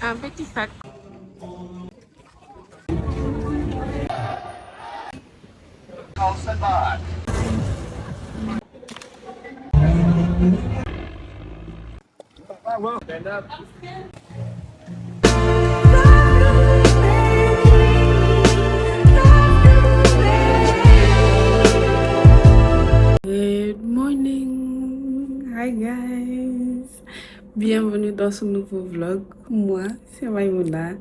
un petit sac. Good morning, hi guys, bienvenue dans ce nouveau vlog. Moi c'est Maïmouna.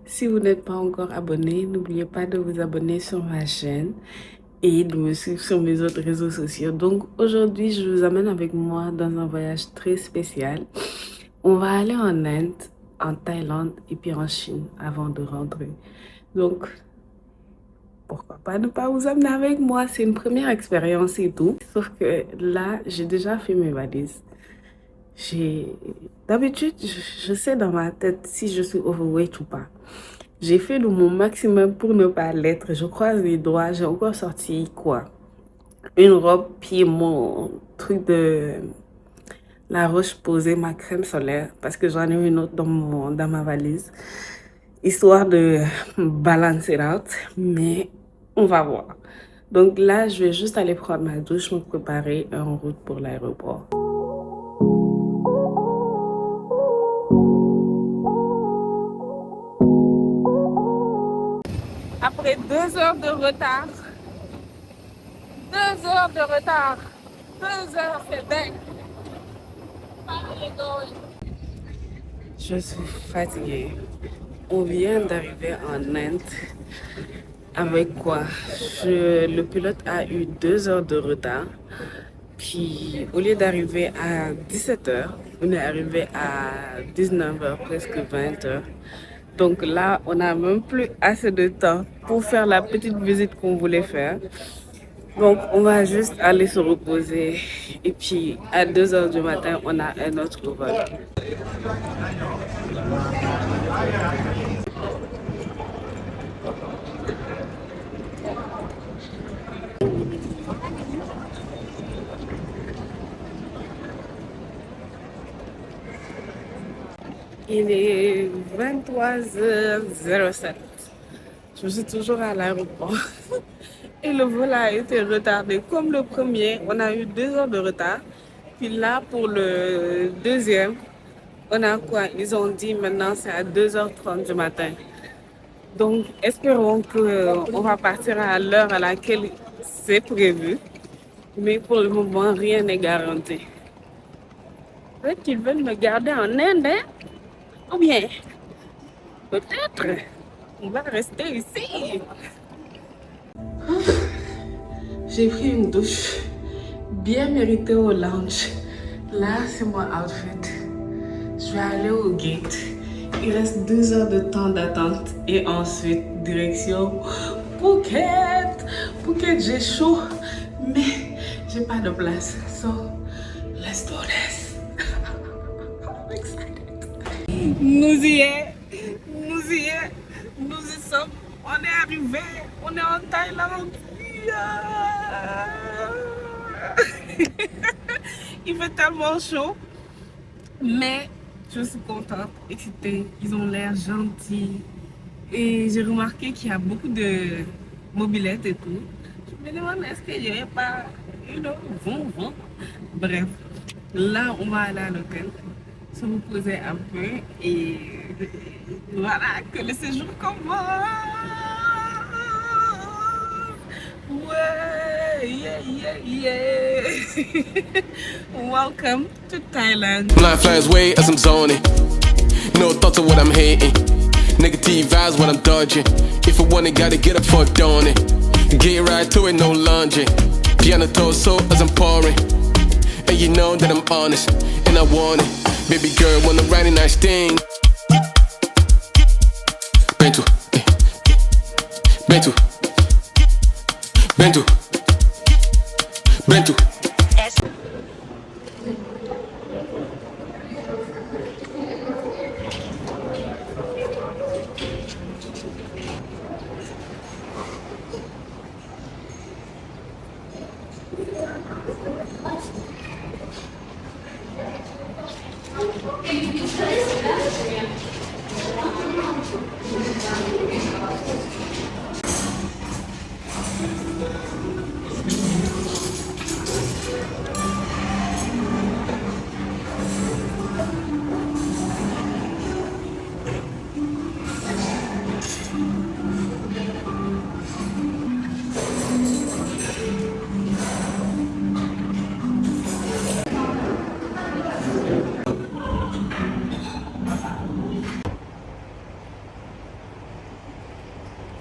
Si vous n'êtes pas encore abonné, n'oubliez pas de vous abonner sur ma chaîne et de me suivre sur mes autres réseaux sociaux. Donc aujourd'hui je vous amène avec moi dans un voyage très spécial. On va aller en Inde, en Thaïlande et puis en Chine avant de rentrer. Donc pourquoi pas ne pas vous amener avec moi? C'est une première expérience et tout. Sauf que là, j'ai déjà fait mes valises. D'habitude, je sais dans ma tête si je suis overweight ou pas. J'ai fait de mon maximum pour ne pas l'être. Je croise les doigts. J'ai encore sorti quoi? Une robe, puis mon truc de la roche posée, ma crème solaire. Parce que j'en ai une autre dans ma valise. Histoire de balancer out. Mais on va voir. Donc là, je vais juste aller prendre ma douche, me préparer en route pour l'aéroport. Après 2 heures de retard, 2 heures de retard, 2 heures, c'est dingue. Je suis fatiguée. On vient d'arriver en Inde. Avec quoi? Le pilote a eu 2 heures de retard. Puis au lieu d'arriver à 17 heures, on est arrivé à 19 heures, presque 20 heures. Donc là, on n'a même plus assez de temps pour faire la petite visite qu'on voulait faire. Donc on va juste aller se reposer. Et puis à 2 heures du matin, on a un autre vol. Il est 23h07. Je suis toujours à l'aéroport. Et le vol a été retardé. Comme le premier, on a eu 2 heures de retard. Puis là, pour le deuxième, on a quoi? Ils ont dit maintenant c'est à 2h30 du matin. Donc, espérons qu'on va partir à l'heure à laquelle c'est prévu. Mais pour le moment, rien n'est garanti. Peut-être qu'ils veulent me garder en Inde, hein? Ou bien, peut-être, on va rester ici. J'ai pris une douche bien méritée au lounge. Là, c'est mon outfit. Je vais aller au gate. Il reste 2 heures de temps d'attente. Et ensuite, direction Phuket. Phuket, j'ai chaud, mais j'ai pas de place. So, let's do this. I'm excited. Nous y est, nous y sommes, on est arrivé, on est en Thaïlande. Yeah. Il fait tellement chaud, mais je suis contente, excitée, ils ont l'air gentils. Et j'ai remarqué qu'il y a beaucoup de mobylettes et tout. Je me demande est-ce qu'il n'y aurait pas, vont. Bref, là on va aller à l'hôtel, se reposer un peu et voilà, que le séjour commence. Ouais, yeah. Welcome to Thailand. Blind flies way as I'm zoning. No thoughts of what I'm hating. Negative vibes when I'm dodging. If I want it, gotta get up for dawn it. Get right to it, no lunging. Piano torso as I'm pouring. And you know that I'm honest, and I want it. Baby girl, wanna write a nice thing. Bento, Bento, Bento, Bento.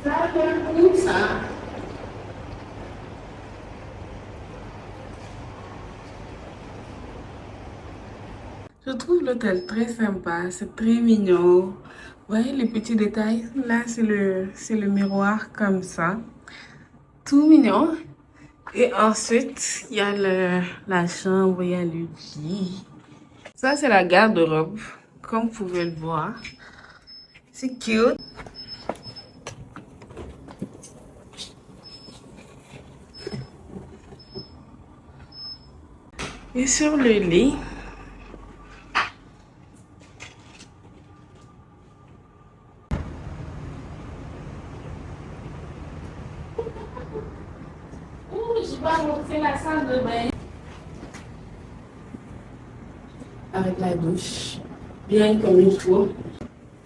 Ça donne où ça? Je trouve l'hôtel très sympa, c'est très mignon. Vous voyez les petits détails? Là, c'est le miroir comme ça. Tout mignon. Et ensuite, il y a la chambre, il y a le lit. Ça, c'est la garde-robe, comme vous pouvez le voir. C'est cute. Et sur le lit, je vais montrer la salle de bain. Avec la douche, bien comme il faut.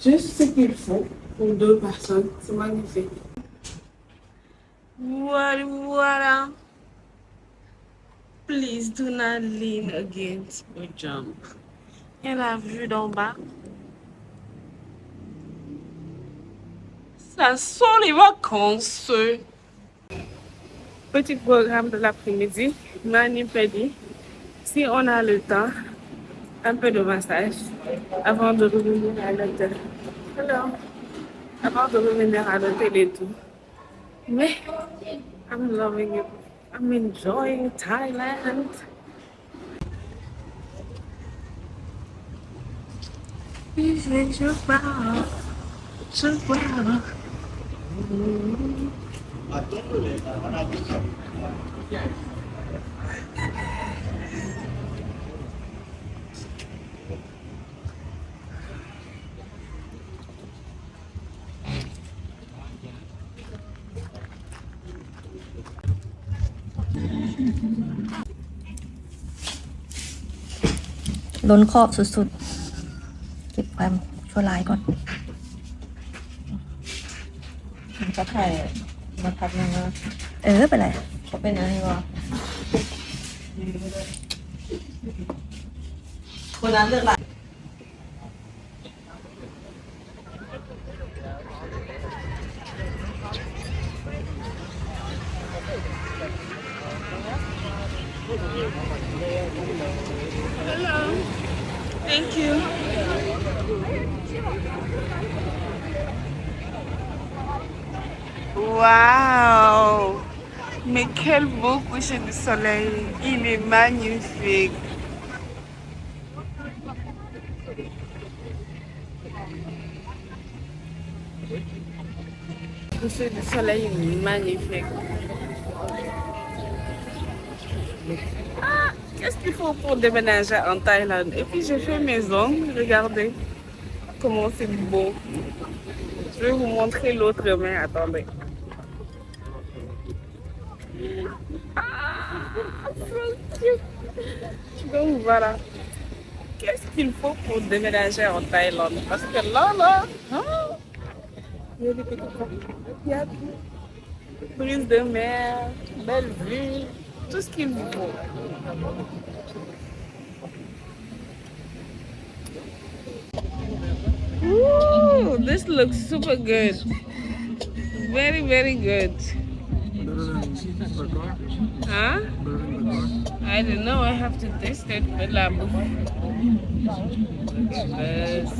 Juste ce qu'il faut pour 2 personnes. C'est magnifique. Voilà. Please do not lean against or jump. Et la vue d'en bas. Ça sent les vacances. Petit programme de l'après-midi. Mani pedi. Si on a le temps, un peu de massage avant de revenir à l'hôtel. Alors, avant de revenir à l'hôtel et tout. Mais, I'm loving it. I'm enjoying Thailand. Je pars.ล้นขอบสุดๆเก็บความชั่วร้ายก่อนเขาถ่ายมาพักนึงแล้วเป็นไรเขาเป็นอะไรวะคนนั้นเลือกละ Hello. Thank you. Wow. Mais quel beau coucher de soleil. Il est magnifique. Le coucher de soleil est magnifique. Ah, qu'est-ce qu'il faut pour déménager en Thaïlande? Et puis j'ai fait mes ongles, regardez comment c'est beau. Je vais vous montrer l'autre main, attendez. Ah, so cute. Donc voilà. Qu'est-ce qu'il faut pour déménager en Thaïlande? Parce que là, il y a des petits trucs. Il y a tout. Brise de mer, belle vue, tout ce qu'il vous faut. Ooh, this looks super good. Very, very good. Huh? I don't know. I have to taste it with la bouffe. Look at this.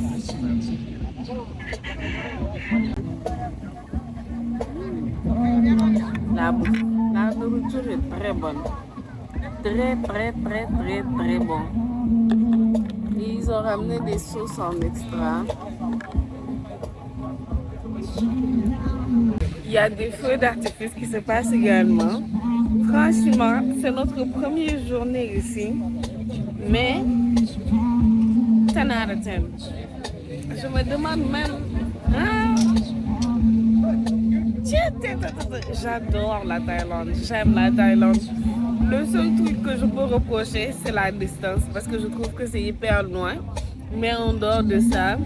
La bouffe. La nourriture est très bonne. Très, très, très, très, très bon. Et ils ont ramené des sauces en extra. Il y a des feux d'artifice qui se passent également. Franchement, c'est notre première journée ici. Mais, 10 out of 10. Je me demande même... J'adore la Thaïlande. J'aime la Thaïlande. Le seul truc que je peux reprocher, c'est la distance. Parce que je trouve que c'est hyper loin. Mais en dehors de ça,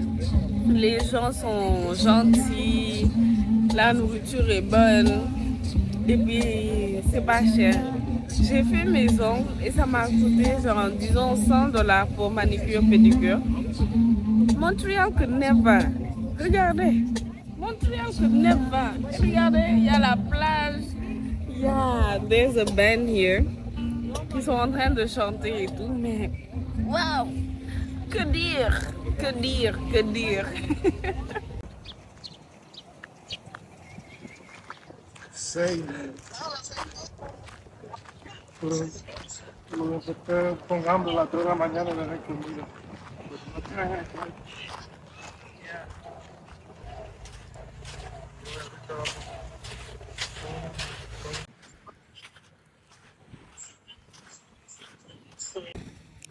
les gens sont gentils. La nourriture est bonne. Et puis, c'est pas cher. J'ai fait mes ongles et ça m'a coûté genre disons $100 pour manicure pédicure. Montreal could never. Regardez. Montreal could never. Regardez, il y a la plage. Yeah, there's a band here. Ils sont en train de chanter et tout, mais wow! Que dire? Que dire? Que dire? Sei. Lo que esté con hambre a las 3 de la mañana le den comida. No tienen hambre.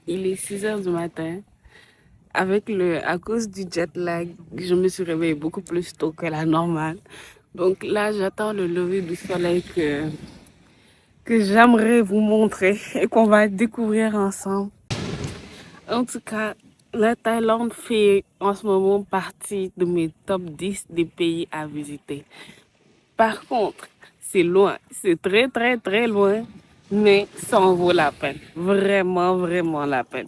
Il est 6 heures du matin. À cause du jet lag, je me suis réveillée beaucoup plus tôt que la normale. Donc là, j'attends le lever du soleil que j'aimerais vous montrer et qu'on va découvrir ensemble. En tout cas, la Thaïlande fait en ce moment partie de mes top 10 des pays à visiter. Par contre, c'est loin, c'est très très très loin, mais ça en vaut la peine. Vraiment, vraiment la peine.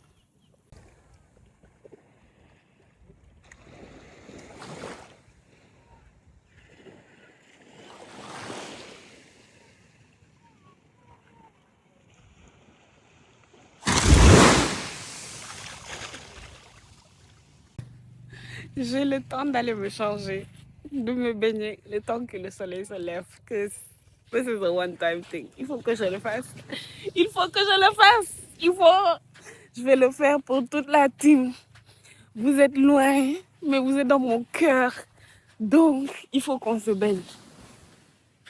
J'ai le temps d'aller me changer, de me baigner, le temps que le soleil se lève. Que this is a one-time thing. Il faut que je le fasse. Il faut que je le fasse. Je vais le faire pour toute la team. Vous êtes loin, mais vous êtes dans mon cœur. Donc, il faut qu'on se baigne.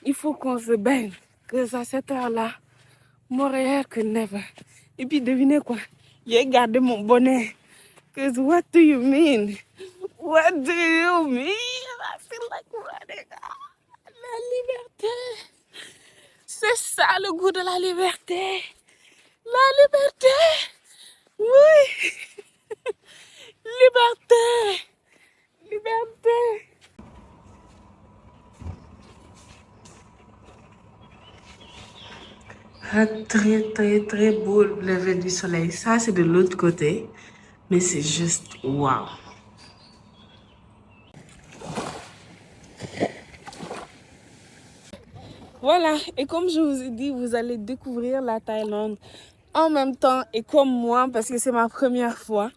Il faut qu'on se baigne. Que à cette heure-là, Montréal que never. Et puis, devinez quoi? J'ai gardé mon bonnet. Because what do you mean? What do you mean? I feel like running. La liberté. C'est ça le goût de la liberté. La liberté. Oui. Liberté. Liberté. Un très très très beau lever du soleil. Ça c'est de l'autre côté. Mais c'est juste wow. Voilà, et comme je vous ai dit, vous allez découvrir la Thaïlande en même temps et comme moi parce que c'est ma première fois.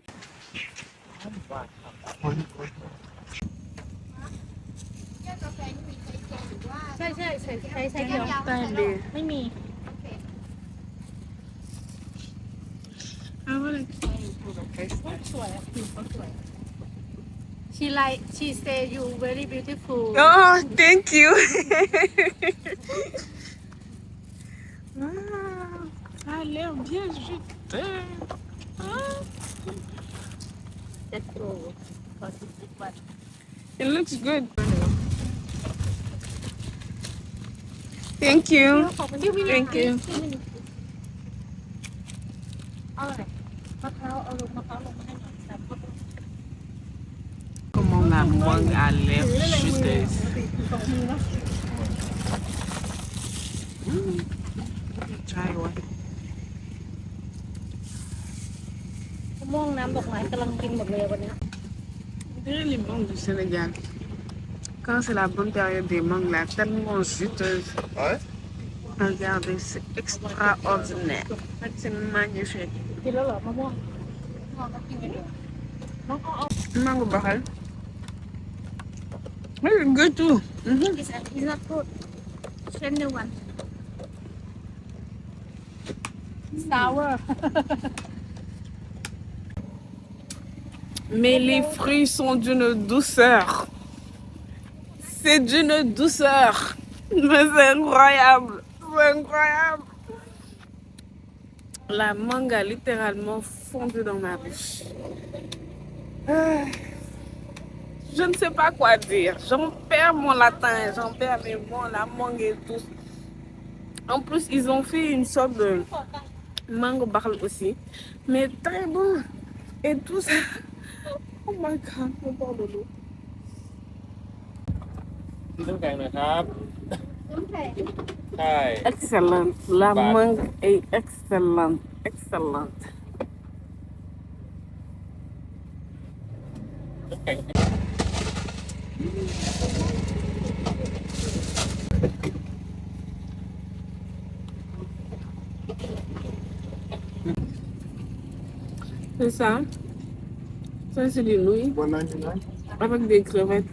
She say you very beautiful. Oh, thank you. Ça a l'air bien jeté. It looks good. Thank you. Thank you. Comment la mangue a l'air chuteuse. Try one. ม่วงน้ำดอกไม้กำลังกินหมดเลยวันนี้ Dirait les mangues du Sénégal. Quand c'est la bonne période des mangues, là, tellement juteuses. Ouais. Regardez, c'est extraordinaire. C'est magnifique. กินแล้วเหรอมะม่วง Mango bahal. It's good too. It's not good. Send new one. Sour. Mais les fruits sont d'une douceur. C'est d'une douceur. Mais c'est incroyable. C'est incroyable. La mangue a littéralement fondu dans ma bouche. Je ne sais pas quoi dire. J'en perds mon latin, j'en perds mes mots, la mangue et tout. En plus, ils ont fait une sorte de mango barl aussi. Mais très bon. Et tout ça. Oh my god, mon bord de l'eau. ที่น้ำแข็งหน่อยครับ น้ำแข็ง ใช่ Excellent. La Bad. mangue est excellente. Excellente. C'est ça. Ça, c'est des nouilles 199. avec des crevettes.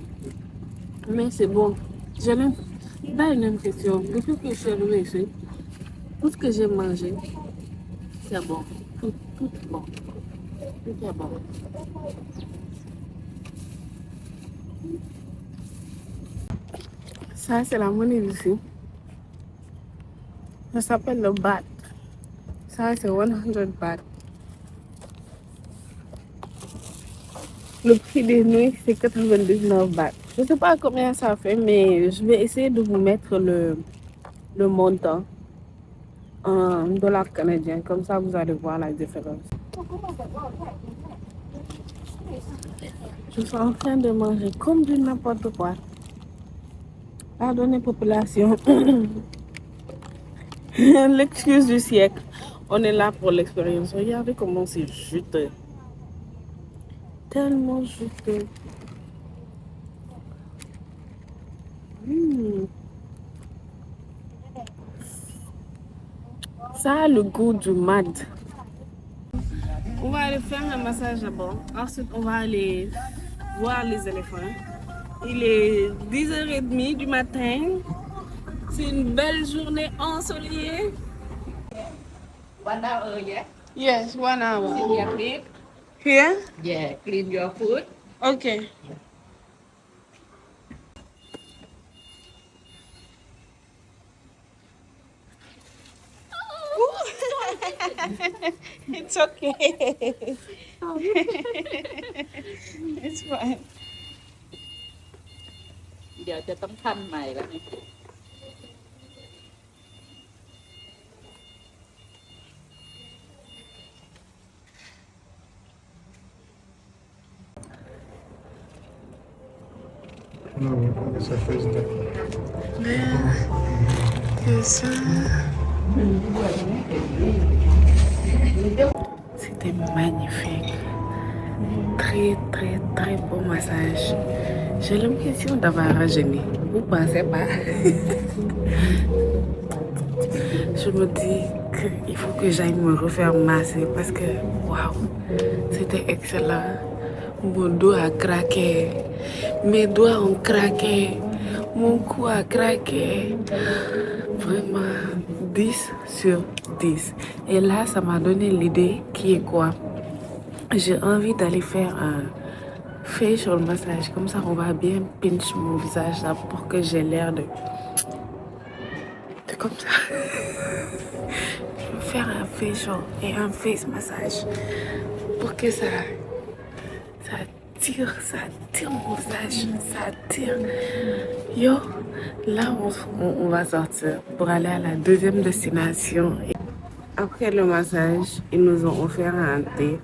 Mais c'est bon. J'ai l'impression, depuis que je suis arrivée ici, tout ce que j'ai mangé, c'est bon. Tout est bon. Tout est bon. Ça, c'est la monnaie d'ici. Ça s'appelle le baht. Ça, c'est 100 baht. Le prix des nouilles, c'est 99 bahts. Je ne sais pas combien ça fait, mais je vais essayer de vous mettre le montant en dollars canadiens. Comme ça, vous allez voir la différence. Je suis en train de manger comme du n'importe quoi. Pardonnez, population. L'excuse du siècle. On est là pour l'expérience. Regardez comment c'est juteux. Tellement juteux. Ça a le goût du mad. On va aller faire un massage d'abord. Ensuite, on va aller voir les éléphants. Il est 10h30 du matin. C'est une belle journée ensoleillée. 1 hour, yeah? Yes, 1 hour. Yeah, clean? Here? Yeah, clean your food. Okay. It's okay. It's fine. เดี๋ยวจะต้องทันใหม่แล้วนี่ Non, ça fait ça. C'est ça. C'était magnifique. Très, très, très beau massage. J'ai l'impression d'avoir rajeuni. Vous pensez pas? Je me dis qu'il faut que j'aille me refaire masser parce que, waouh, c'était excellent. Mon dos a craqué. Mes doigts ont craqué. Mon cou a craqué. Vraiment 10 sur 10. Et là, ça m'a donné l'idée qui est quoi? J'ai envie d'aller faire un facial massage. Comme ça, on va bien pinch mon visage là pour que j'ai l'air de comme ça. Je veux faire un facial et un face massage pour que ça tire mon visage, ça tire. Yo, là on va sortir pour aller à la deuxième destination. Après le massage, ils nous ont offert un thé.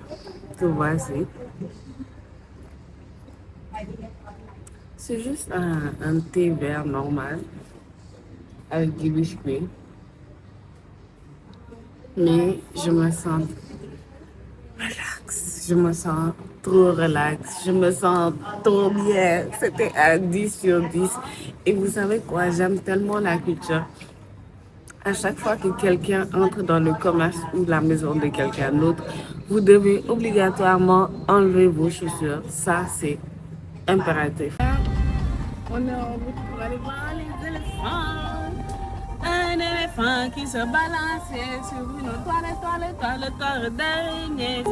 Que voici. C'est juste un thé vert normal avec du biscuit. Mais je me sens relax, je me sens trop relax, je me sens trop bien. C'était un 10 sur 10. Et vous savez quoi, j'aime tellement la culture. À chaque fois que quelqu'un entre dans le commerce ou la maison de quelqu'un d'autre, vous devez obligatoirement enlever vos chaussures. Ça, c'est impératif. On est en route pour aller voir les éléphants. Un éléphant qui se balançait sur une toile d'araignée.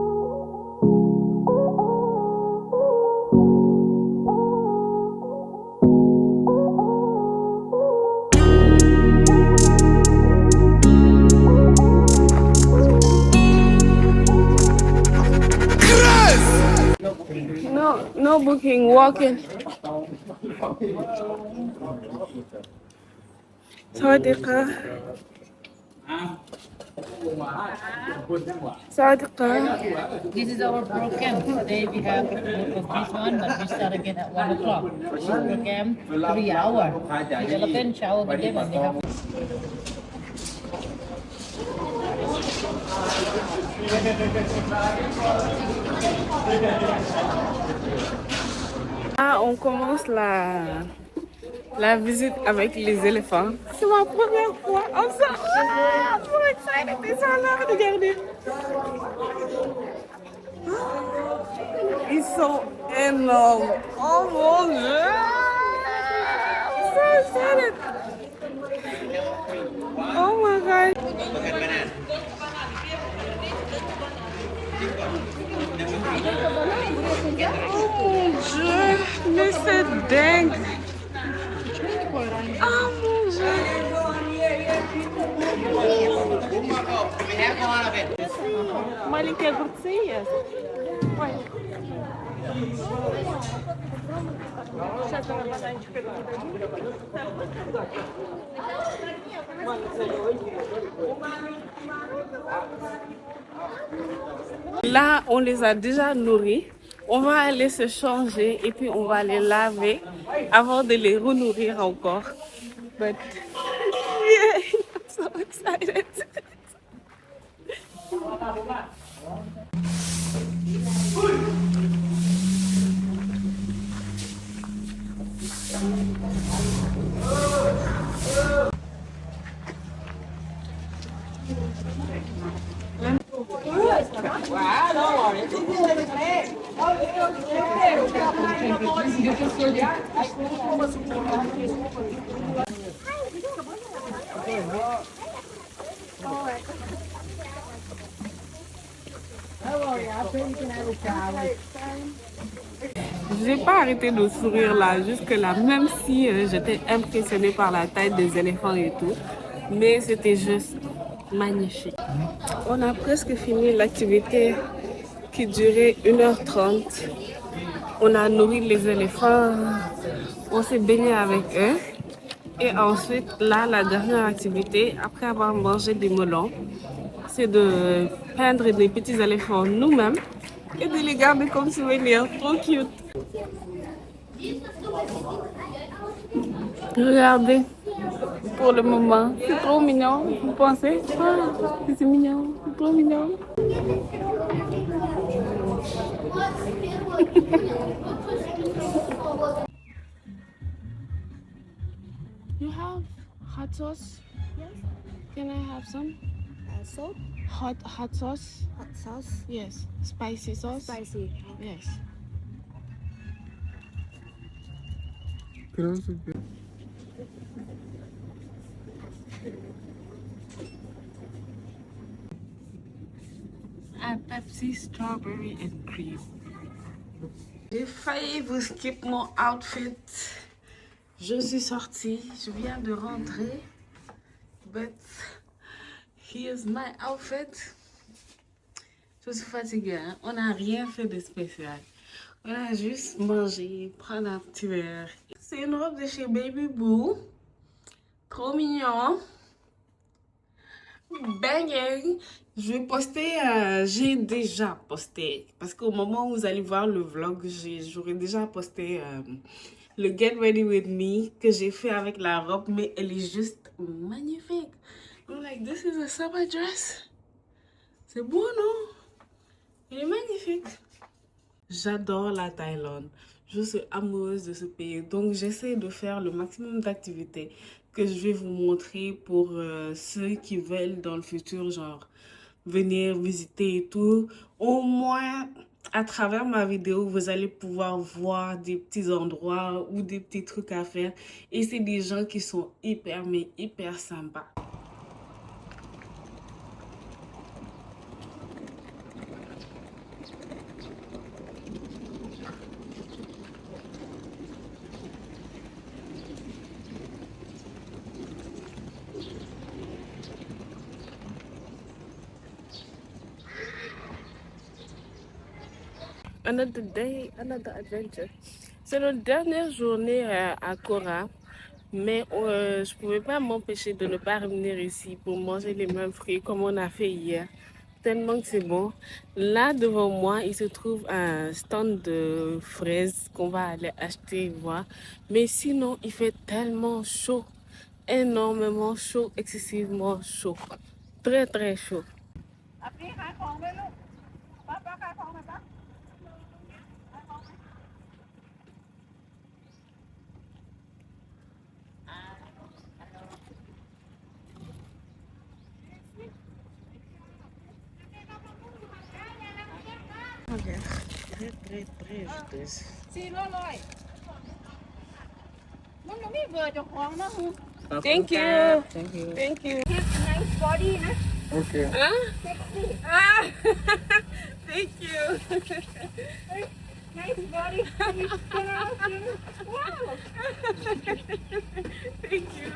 No booking, walking. صادقة This is our program. Today we have this one, but we start again at 1 o'clock. This program 3 hours. With elephant shower with them and they have Ah, on commence la visite avec les éléphants. C'est ma première fois. I'm so excited. Ils sont là, regardez. Ils sont énormes. Oh mon Dieu. I'm so excited. Oh my God. Oh mon Dieu. Mais c'est dingue. Oh mon Dieu. Маленькая огурцы есть. Ой. Сейчас она бананчик. Là, on les a déjà nourris. On va aller se changer et puis on va les laver avant de les renourrir encore. But yeah, I'm so excited. J'ai pas arrêté de sourire là jusque-là, même si j'étais impressionnée par la taille des éléphants et tout. Mais c'était juste magnifique. On a presque fini l'activité qui durait 1h30. On a nourri les éléphants, on s'est baigné avec eux. Et ensuite, là, la dernière activité, après avoir mangé des melons, c'est de peindre des petits éléphants nous-mêmes et de les garder comme souvenirs. Trop cute. Regardez, pour le moment, c'est trop mignon. Vous pensez? Ah, c'est mignon, c'est trop mignon. You have hot sauce? Yes. Can I have some? Soap, Hot sauce? hot sauce, Yes. Spicy sauce? spicy. Yes. Un Pepsi strawberry and cream. J'ai failli vous skip mon outfit. Je suis sortie, je viens de rentrer. But here's my outfit. Je suis fatiguée, hein? On n'a rien fait de spécial. On a juste mangé, prendre un petit verre. C'est une robe de chez Baby Boo. Trop mignon. Bang! Je vais poster, j'ai déjà posté. Parce qu'au moment où vous allez voir le vlog, j'aurais déjà posté le Get Ready With Me que j'ai fait avec la robe. Mais elle est juste magnifique. I'm like, this is a summer dress. C'est beau, non? Elle est magnifique. J'adore la Thaïlande. Je suis amoureuse de ce pays. Donc, j'essaie de faire le maximum d'activités que je vais vous montrer pour ceux qui veulent dans le futur, genre, venir visiter et tout. Au moins, à travers ma vidéo, vous allez pouvoir voir des petits endroits ou des petits trucs à faire. Et c'est des gens qui sont hyper, mais hyper sympas. Another day, another adventure. C'est notre dernière journée à Kora, mais je ne pouvais pas m'empêcher de ne pas revenir ici pour manger les mêmes fruits comme on a fait hier. Tellement que c'est bon. Là, devant moi, il se trouve un stand de fraises qu'on va aller acheter et voir. Mais sinon, il fait tellement chaud, énormément chaud, excessivement chaud. Très, très chaud. Regarde, bref.400มันก็มีเบอร์เจ้าของนะมึง Thank you. Thank you. nice body นะ Okay. Ah, thank you. nice body wow Thank you.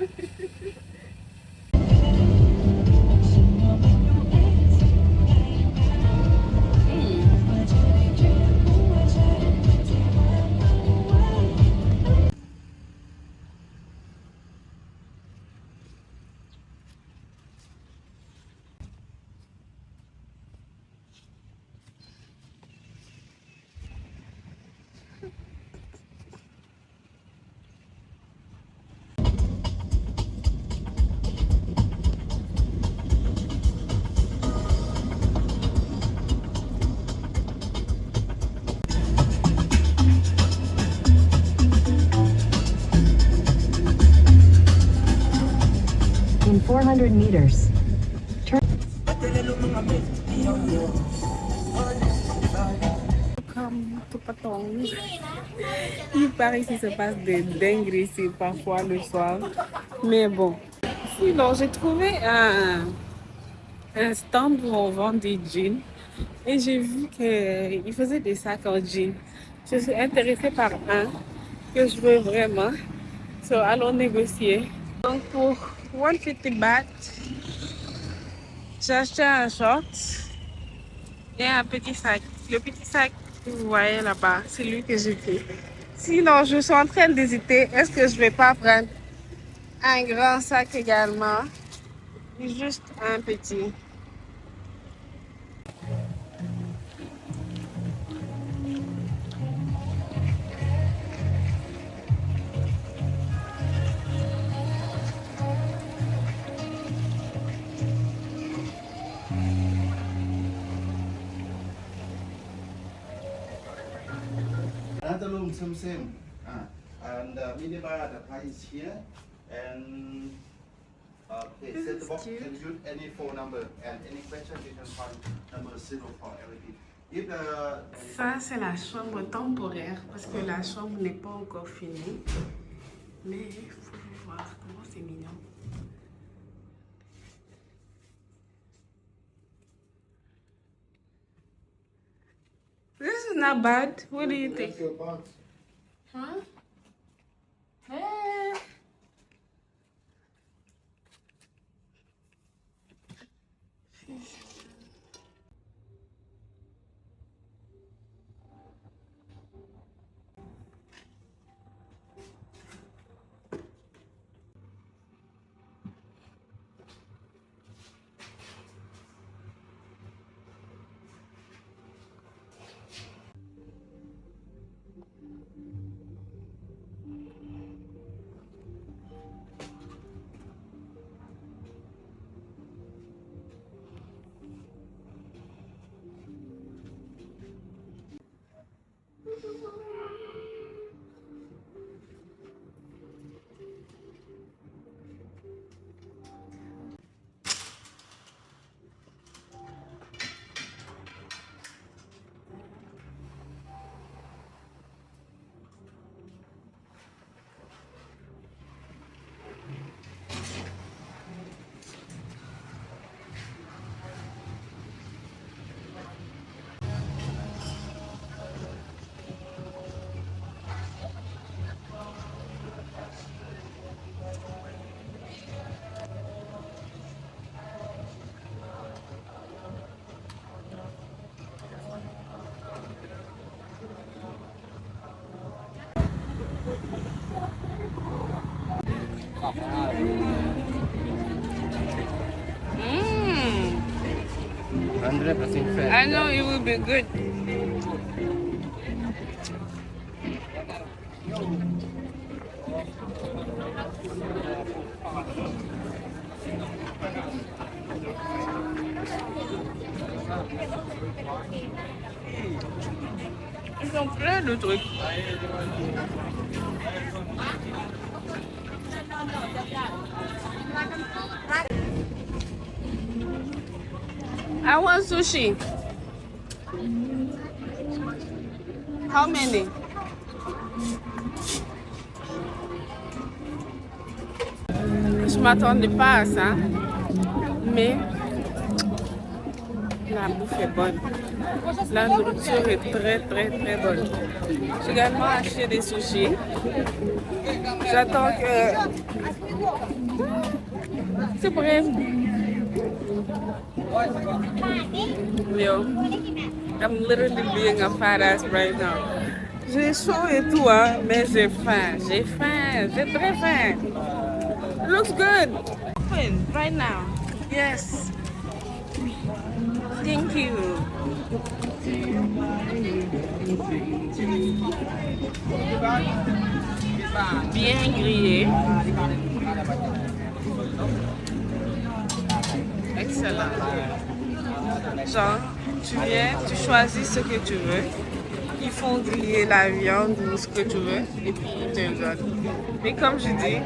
In 400 meters, Comme tout patron. Il paraît qu'il se passe des dingueries ici parfois le soir. Mais bon. Sinon, j'ai trouvé un stand où on vend des jeans. Et j'ai vu qu'il faisait des sacs en jeans. Je suis intéressée par un que je veux vraiment. So, allons négocier. Donc pour 150 baht, j'ai acheté un short et un petit sac. Le petit sac que vous voyez là-bas, c'est lui que j'ai pris. Sinon, je suis en train d'hésiter. Est-ce que je vais pas prendre un grand sac également? Juste un petit. Another room, same. And the minibar, the price is here. And okay, set the box can use any phone number and any question you can find number 0 for everything. If the Ça, c'est la chambre temporaire parce que la chambre n'est pas encore finie. Mais il faut voir comment c'est mignon. This is not bad. What do you think? That's your box. Huh? Hey. Mmm. 100% fresh. I know it will be good. Ils ont plein de trucs. I want sushi. How many? Je m'attendais pas à ça, mais la bouffe est bonne. La nourriture est très bonne. J'ai également acheté des sushis. J'attends que... C'est prêt. Yo, I'm literally being a fat ass right now. J'ai chaud et tout, hein, mais j'ai faim. J'ai très faim. It looks good. Open right now. Yes. Thank you. Bien grillé. Excellent. Genre, tu viens, tu choisis ce que tu veux. Ils font griller la viande ou ce que tu veux et puis ils te le donnent. Mais comme je dis,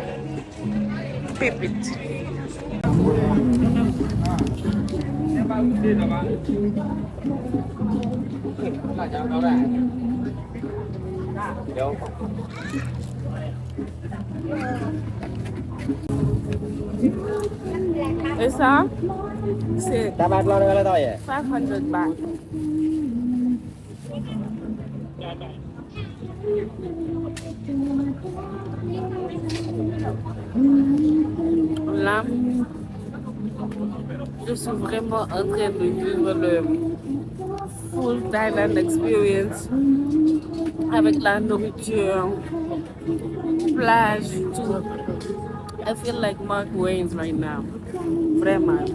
pépite. Et ça, c'est 500 baht. Là, je suis vraiment en train de vivre le full Thailand experience avec la nourriture, plage, tout. I feel like Mark Wayne's right now. Vraiment.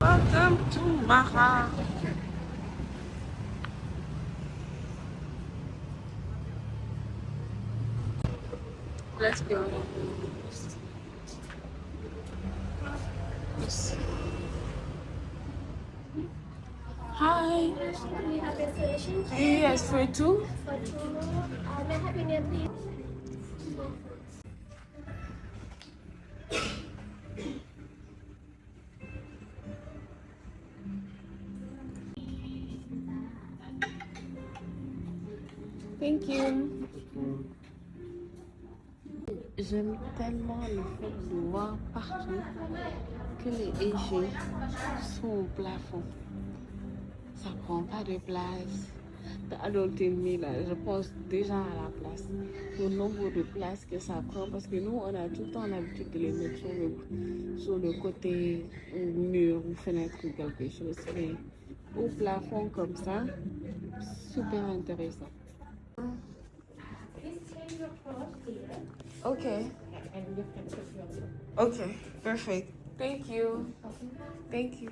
Welcome to Maha. Let's go. Hi. We have reservations Yes, for two. for two. May I have your name, please? Thank you. J'aime tellement le fait de voir partout que les échelles sont au plafond. Ça prend pas de place. The adulting me là, je pense déjà à la place. Le nombre de places que ça prend parce que nous on a tout le temps l'habitude de les mettre sur le côté mur ou fenêtre ou quelque chose. Mais au plafond comme ça, super intéressant. Okay. Okay, perfect. Thank you. Thank you.